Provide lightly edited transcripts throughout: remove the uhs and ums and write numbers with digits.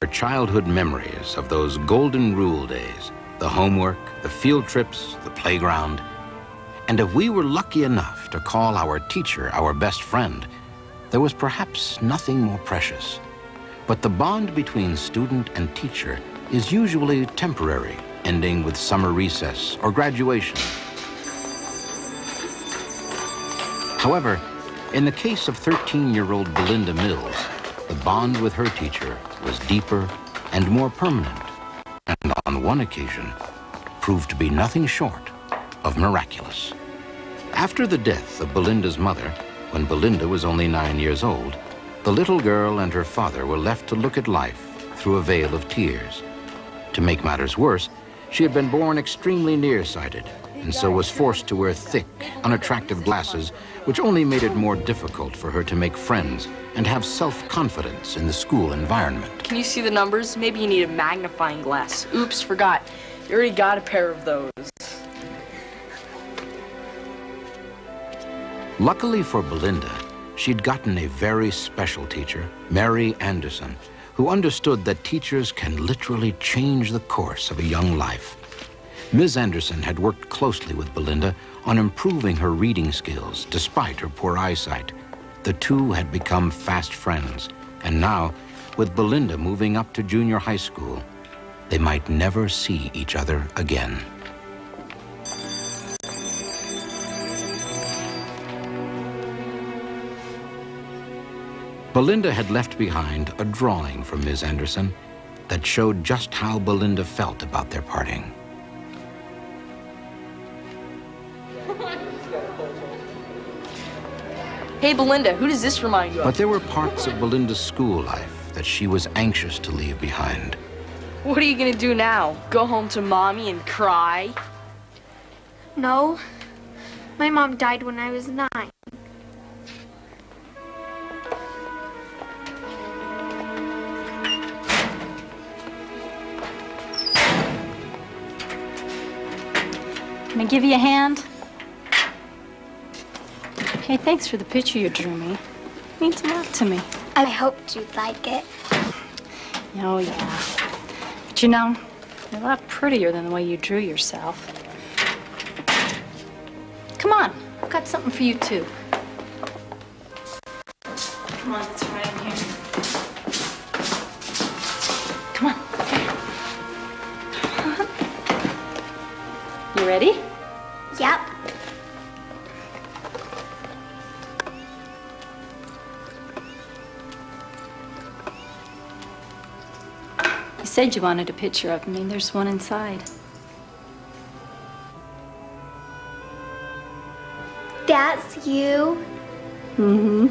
her childhood memories of those golden rule days, the homework, the field trips, the playground. And if we were lucky enough to call our teacher our best friend, there was perhaps nothing more precious. But the bond between student and teacher is usually temporary, ending with summer recess or graduation. However, in the case of 13-year-old Belinda Mills, the bond with her teacher was deeper and more permanent, and on one occasion proved to be nothing short of miraculous. After the death of Belinda's mother, when Belinda was only 9 years old, the little girl and her father were left to look at life through a veil of tears. To make matters worse, she had been born extremely nearsighted, and so was forced to wear thick, unattractive glasses, which only made it more difficult for her to make friends and have self-confidence in the school environment. Can you see the numbers? Maybe you need a magnifying glass. Oops, forgot. You already got a pair of those. Luckily for Belinda, she'd gotten a very special teacher, Mary Anderson, who understood that teachers can literally change the course of a young life. Ms. Anderson had worked closely with Belinda on improving her reading skills despite her poor eyesight. The two had become fast friends, and now, with Belinda moving up to junior high school, they might never see each other again. Belinda had left behind a drawing from Ms. Anderson that showed just how Belinda felt about their parting. Hey, Belinda, who does this remind you of? But there were parts of Belinda's school life that she was anxious to leave behind. What are you gonna do now? Go home to Mommy and cry? No. My mom died when I was 9. Can I give you a hand? Hey, thanks for the picture you drew me. It means a lot to me. I hoped you'd like it. Oh, yeah. But you know, you're a lot prettier than the way you drew yourself. Come on, I've got something for you, too. Come on, it's right in here. Come on. Come on. You ready? Yep. You said you wanted a picture of me. There's one inside. That's you? Mm-hmm.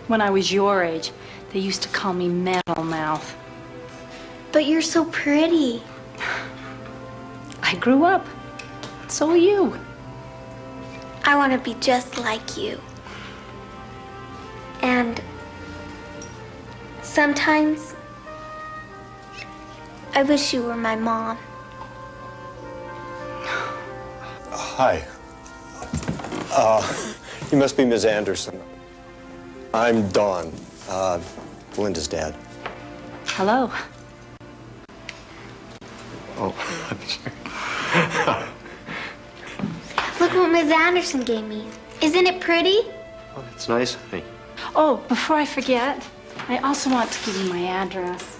When I was your age, they used to call me Metal Mouth. But you're so pretty. I grew up. So are you. I want to be just like you. And sometimes I wish you were my mom. Hi. You must be Ms. Anderson. I'm Don, Belinda's dad. Hello. Oh, I'm sorry. Look what Ms. Anderson gave me. Isn't it pretty? Oh, that's nice. Hey. Oh, before I forget, I also want to give you my address.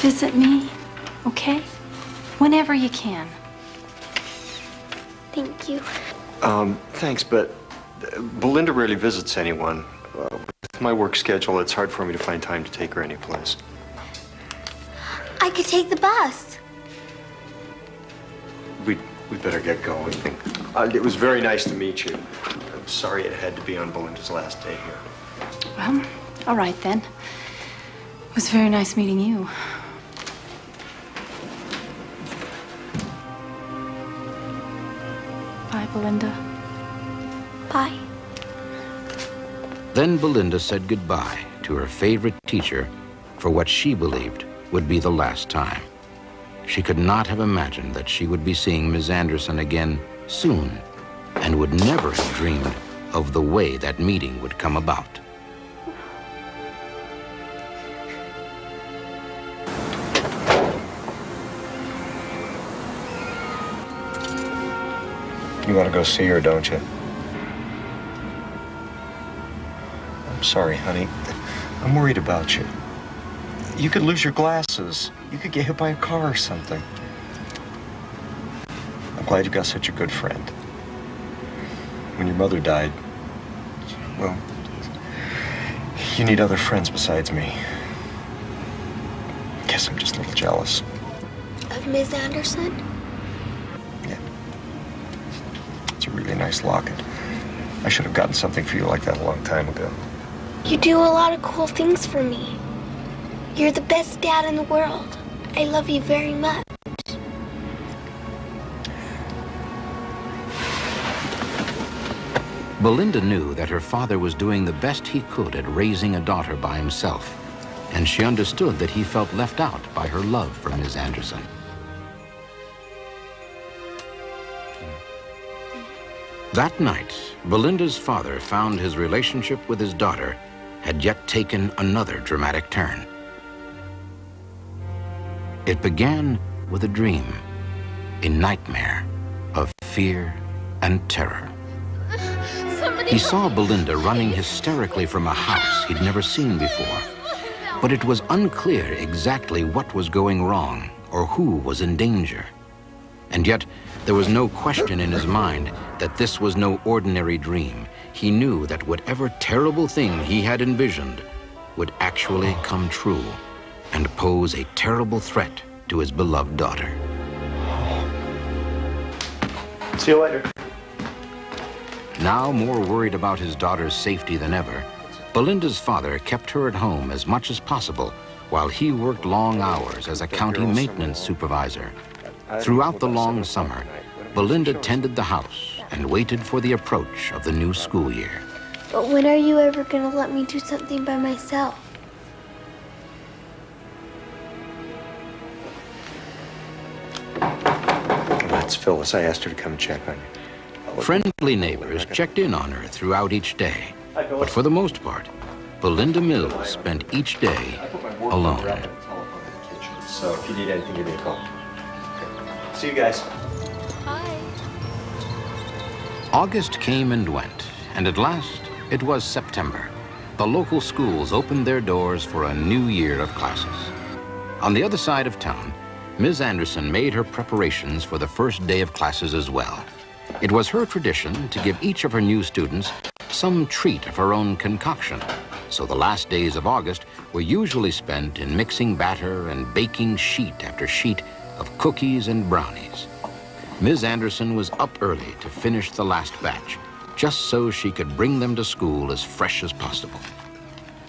Visit me, okay? Whenever you can. Thank you. Thanks, but Belinda rarely visits anyone. With my work schedule, it's hard for me to find time to take her anyplace. I could take the bus. We'd better get going. It was very nice to meet you. I'm sorry it had to be on Belinda's last day here. Well, all right then. It was very nice meeting you. Bye, Belinda. Bye. Then Belinda said goodbye to her favorite teacher for what she believed would be the last time. She could not have imagined that she would be seeing Ms. Anderson again soon, and would never have dreamed of the way that meeting would come about. You want to go see her, don't you? I'm sorry, honey. I'm worried about you. You could lose your glasses. You could get hit by a car or something. I'm glad you got such a good friend. When your mother died, well, you need other friends besides me. Guess I'm just a little jealous. Of Ms. Anderson? Yeah. It's a really nice locket. I should have gotten something for you like that a long time ago. You do a lot of cool things for me. You're the best dad in the world. I love you very much. Belinda knew that her father was doing the best he could at raising a daughter by himself, and she understood that he felt left out by her love for Ms. Anderson. That night, Belinda's father found his relationship with his daughter had yet taken another dramatic turn. It began with a dream, a nightmare of fear and terror. He saw Belinda running hysterically from a house he'd never seen before, but it was unclear exactly what was going wrong or who was in danger. And yet, there was no question in his mind that this was no ordinary dream. He knew that whatever terrible thing he had envisioned would actually come true and pose a terrible threat to his beloved daughter. See you later. Now more worried about his daughter's safety than ever, Belinda's father kept her at home as much as possible while he worked long hours as a county maintenance supervisor. Throughout the long summer, Belinda tended the house and waited for the approach of the new school year. But when are you ever going to let me do something by myself? That's Phyllis. I asked her to come check on you. Friendly neighbors checked in on her throughout each day, but for the most part, Belinda Mills spent each day alone. So if you need anything, give me a call. Okay. See you guys. Hi. August came and went, and at last it was September. The local schools opened their doors for a new year of classes. On the other side of town, Ms. Anderson made her preparations for the first day of classes as well. It was her tradition to give each of her new students some treat of her own concoction, so the last days of August were usually spent in mixing batter and baking sheet after sheet of cookies and brownies. Ms. Anderson was up early to finish the last batch, just so she could bring them to school as fresh as possible.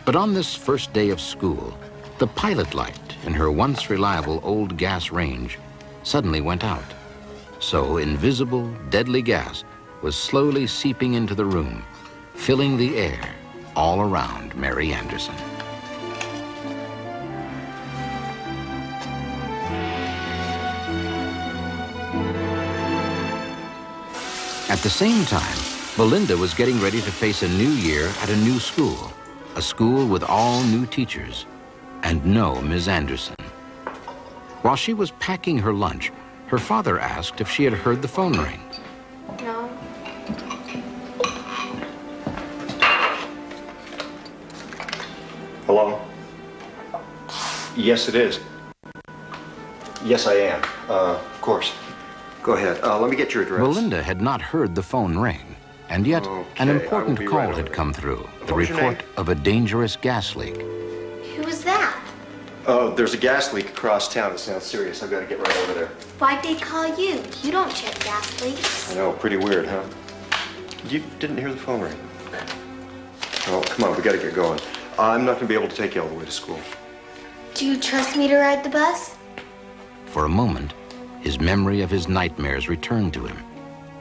But on this first day of school, the pilot light in her once reliable old gas range suddenly went out. So invisible, deadly gas was slowly seeping into the room, filling the air all around Mary Anderson. At the same time, Belinda was getting ready to face a new year at a new school, a school with all new teachers and no Ms. Anderson. While she was packing her lunch, her father asked if she had heard the phone ring. No. Hello? Yes, it is. Yes, I am. Of course. Go ahead. Let me get your address. Belinda had not heard the phone ring, and yet an important call right had over come there. through, the What was your report name? of a dangerous gas leak. Who was that? Oh, there's a gas leak across town. It sounds serious. I've got to get right over there. Why'd they call you? You don't check gas leaks. I know, pretty weird, huh? You didn't hear the phone ring. Oh, come on, we got to get going. I'm not going to be able to take you all the way to school. Do you trust me to ride the bus? For a moment, his memory of his nightmares returned to him,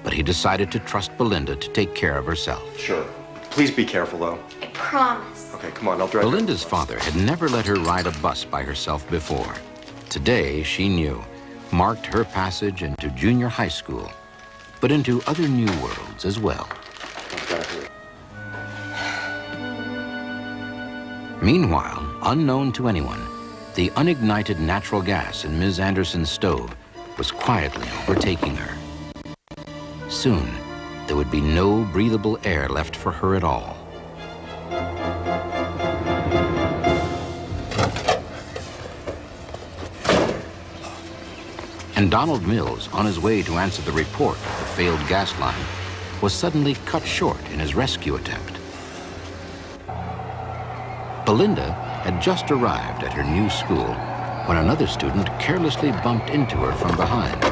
but he decided to trust Belinda to take care of herself. Sure. Please be careful, though. I promise. Okay, come on, I'll drive you. Belinda's father had never let her ride a bus by herself before. Today, she knew, marked her passage into junior high school, but into other new worlds as well. I've got to hurry. Meanwhile, unknown to anyone, the unignited natural gas in Ms. Anderson's stove was quietly overtaking her. Soon, there would be no breathable air left for her at all. And Donald Mills, on his way to answer the report of the failed gas line, was suddenly cut short in his rescue attempt. Belinda had just arrived at her new school when another student carelessly bumped into her from behind.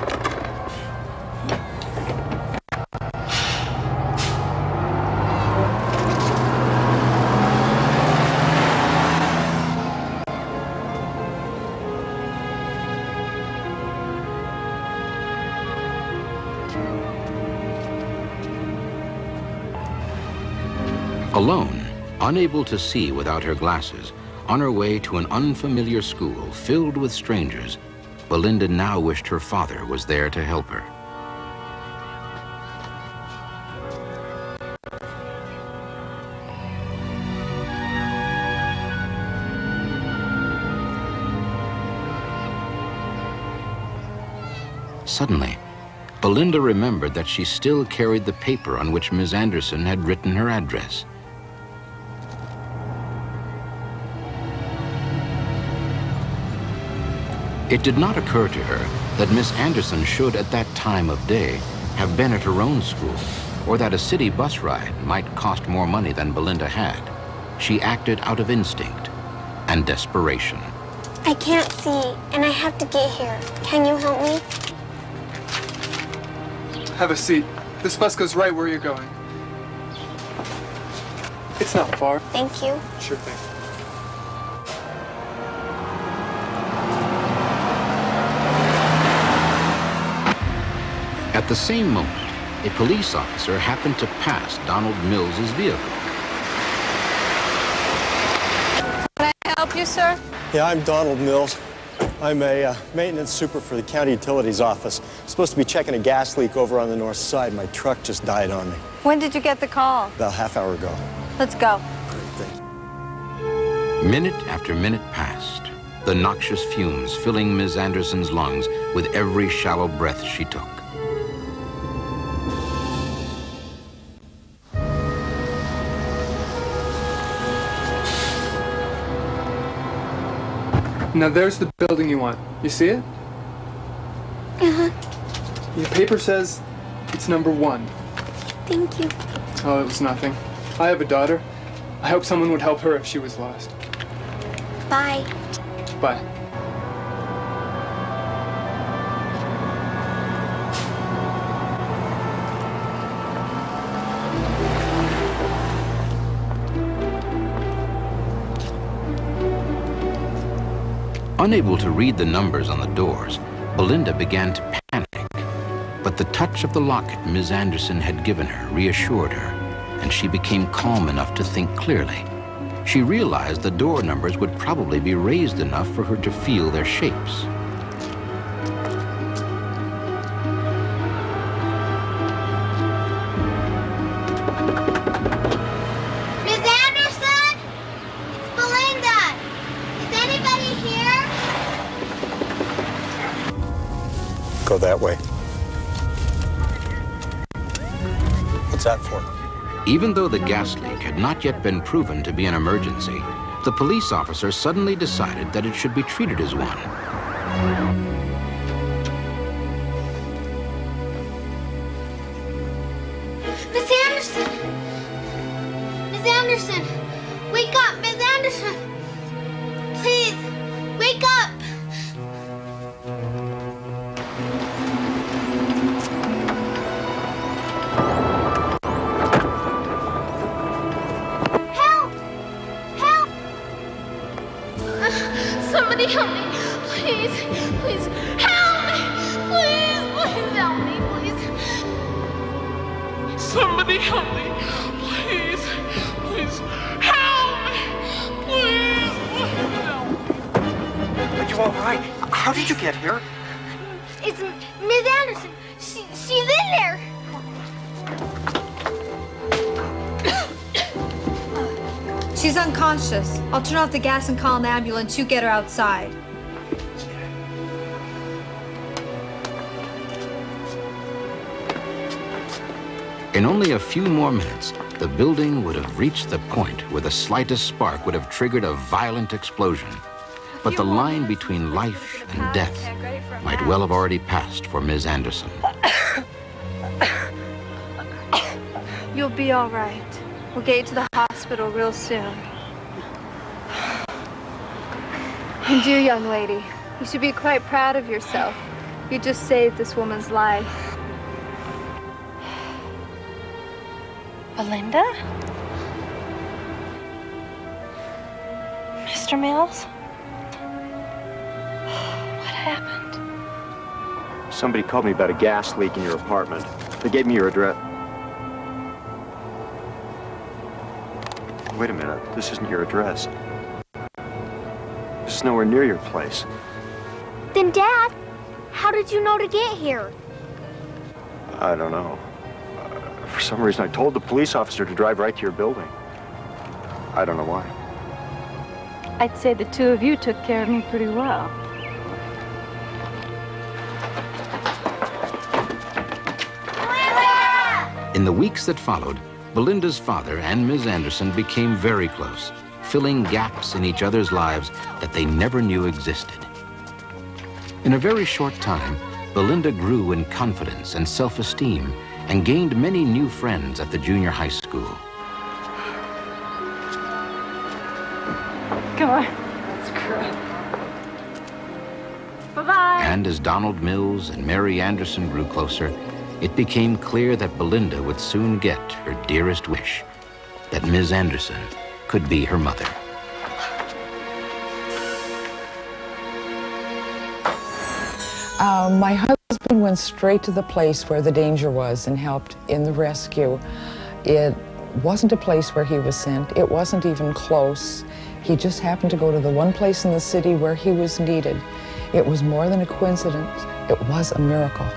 Alone, unable to see without her glasses, on her way to an unfamiliar school filled with strangers, Belinda now wished her father was there to help her. Suddenly, Belinda remembered that she still carried the paper on which Ms. Anderson had written her address. It did not occur to her that Miss Anderson should, at that time of day, have been at her own school, or that a city bus ride might cost more money than Belinda had. She acted out of instinct and desperation. I can't see, and I have to get here. Can you help me? Have a seat. This bus goes right where you're going. It's not far. Thank you. Sure thing. At the same moment, a police officer happened to pass Donald Mills's vehicle. Can I help you, sir? Yeah, I'm Donald Mills. I'm a maintenance super for the county utilities office. I'm supposed to be checking a gas leak over on the north side. My truck just died on me. When did you get the call? About a half hour ago. Let's go. Great, thank you. Minute after minute passed, the noxious fumes filling Ms. Anderson's lungs with every shallow breath she took. Now there's the building you want. You see it? Uh-huh. Your paper says it's number 1. Thank you. Oh, it was nothing. I have a daughter. I hope someone would help her if she was lost. Bye. Bye. Unable to read the numbers on the doors, Belinda began to panic. But the touch of the locket Ms. Anderson had given her reassured her, and she became calm enough to think clearly. She realized the door numbers would probably be raised enough for her to feel their shapes. Miss Anderson? It's Belinda. Is anybody here? Go that way. What's that for? Even though the gas leak had not yet been proven to be an emergency, the police officer suddenly decided that it should be treated as one. Miss Anderson! Miss Anderson! Wake up, Miss Anderson! Please, wake up! Help! Help! Somebody help me! Please, please, help me! Please, please help me, please! Somebody help me. Please. Please. Help me. Please. Please help me. Are you all right? How did you get here? It's Miss Anderson. She's in there. She's unconscious. I'll turn off the gas and call an ambulance. You get her outside. In only a few more minutes, the building would have reached the point where the slightest spark would have triggered a violent explosion. But the line between life and death might well have already passed for Ms. Anderson. You'll be all right. We'll get you to the hospital real soon. And you, young lady, you should be quite proud of yourself. You just saved this woman's life. Belinda? Mr. Mills? What happened? Somebody called me about a gas leak in your apartment. They gave me your address. Wait a minute, this isn't your address. This is nowhere near your place. Then, Dad, how did you know to get here? I don't know. For some reason, I told the police officer to drive right to your building. I don't know why. I'd say the two of you took care of me pretty well. In the weeks that followed, Belinda's father and Ms. Anderson became very close, filling gaps in each other's lives that they never knew existed. In a very short time, Belinda grew in confidence and self-esteem and gained many new friends at the junior high school. Come on. Let's go. Bye-bye. And as Donald Mills and Mary Anderson grew closer, it became clear that Belinda would soon get her dearest wish, that Ms. Anderson could be her mother. My husband went straight to the place where the danger was and helped in the rescue. It wasn't a place where he was sent. It wasn't even close. He just happened to go to the one place in the city where he was needed. It was more than a coincidence. It was a miracle.